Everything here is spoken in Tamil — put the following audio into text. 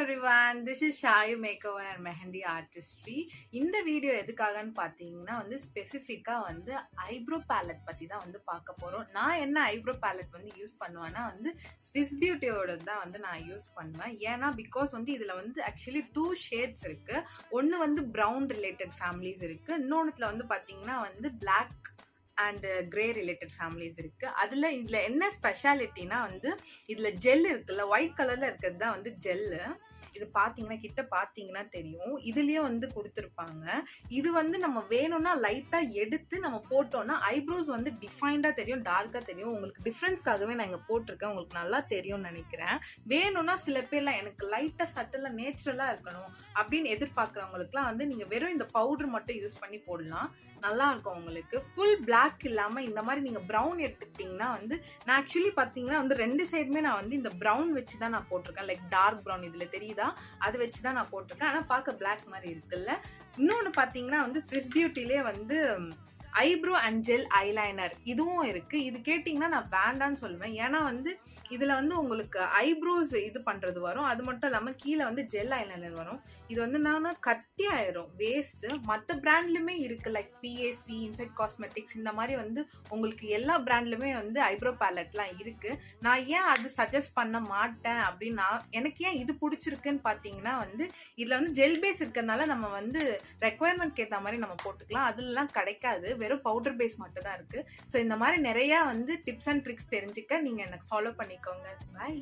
everyone, this is Shayu Makeover and Mehendi Artistry. இந்த வீடியோ எதுக்காகன்னு பார்த்தீங்கன்னா ஸ்பெசிஃபிக்காக ஐப்ரோ பேலட் பற்றி தான் பார்க்க போகிறோம். நான் என்ன ஐப்ரோ பேலட் யூஸ் பண்ணுவேன்னா ஸ்விஸ் பியூட்டியோட தான் நான் யூஸ் பண்ணுவேன். ஏன்னா பிகாஸ் இதில் ஆக்சுவலி 2 ஷேட்ஸ் இருக்குது. ஒன்று ப்ரௌன் ரிலேட்டட் ஃபேமிலிஸ் இருக்குது, இன்னொன்றுல பார்த்தீங்கன்னா black and grey related families இருக்குது. இதில் என்ன ஸ்பெஷாலிட்டினா இதில் ஜெல் இருக்குல்ல, ஒயிட் கலரில் இருக்கிறது தான் ஜெல்லு. இது பார்த்தீங்கன்னா கிட்ட பார்த்தீங்கன்னா தெரியும், இதுலேயே கொடுத்துருப்பாங்க. இது நம்ம வேணும்னா லைட்டாக எடுத்து நம்ம போட்டோம்னா ஐப்ரோஸ் டிஃபைன்டாக தெரியும், டார்க்காக தெரியும். உங்களுக்கு டிஃப்ரென்ஸ்க்காகவே நான் இங்கே போட்டிருக்கேன், உங்களுக்கு நல்லா தெரியும்னு நினைக்கிறேன். வேணும்னா சில பேர்லாம் எனக்கு லைட்டாக சட்டலாக நேச்சுரலாக இருக்கணும் அப்படின்னு எதிர்பார்க்குறவங்களுக்குலாம் நீங்கள் வெறும் இந்த பவுடர் மட்டும் யூஸ் பண்ணி போடலாம், நல்லா இருக்கும் உங்களுக்கு. ஃபுல் பிளாக் இல்லாமல் இந்த மாதிரி நீங்கள் ப்ரௌன் எடுத்துக்கிட்டிங்கன்னா நான் ஆக்சுவலி பார்த்தீங்கன்னா 2 சைடுமே நான் இந்த ப்ரௌன் வச்சு தான் நான் போட்டிருக்கேன். லைக் டார்க் ப்ரௌன் இதில் தெரியுதா, அதை வச்சு தான் நான் போட்டிருக்கேன். ஆனால் பார்க்க பிளாக் மாதிரி இருக்குல்ல. இன்னொன்று பார்த்தீங்கன்னா ஸ்விஸ் பியூட்டிலே ஐப்ரோ அண்ட் ஜெல் ஐலைனர் இதுவும் இருக்கு. இது கேட்டிங்கன்னா நான் வேண்டான்னு சொல்லுவேன். ஏன்னா இதில் உங்களுக்கு ஐப்ரோஸ் இது பண்ணுறது வரும், அது மட்டும் இல்லாமல் கீழே ஜெல் ஐலைனர் வரும். இது நான் கட்டி ஆயிரும், வேஸ்ட்டு. மற்ற பிராண்ட்லுமே இருக்கு, லைக் பிஏசி, இன்சைட் காஸ்மெட்டிக்ஸ், இந்த மாதிரி உங்களுக்கு எல்லா பிராண்ட்லுமே ஐப்ரோ பேலட்லாம் இருக்கு. நான் ஏன் அது சஜஸ்ட் பண்ண மாட்டேன் அப்படின்னா, எனக்கு ஏன் இது பிடிச்சிருக்குன்னு பார்த்தீங்கன்னா இதில் ஜெல் பேஸ் இருக்கிறதுனால நம்ம ரெக்குவயர்மெண்ட்க்கு ஏற்ற மாதிரி நம்ம போட்டுக்கலாம். அதுலலாம் கிடைக்காது, வெறும் பவுடர் பேஸ் மட்டும் தான் இருக்கு. ஸோ இந்த மாதிரி நிறைய டிப்ஸ் அண்ட் ட்ரிக்ஸ் தெரிஞ்சுக்க நீங்க எனக்கு ஃபாலோ பண்ணிக்கோங்க. பை.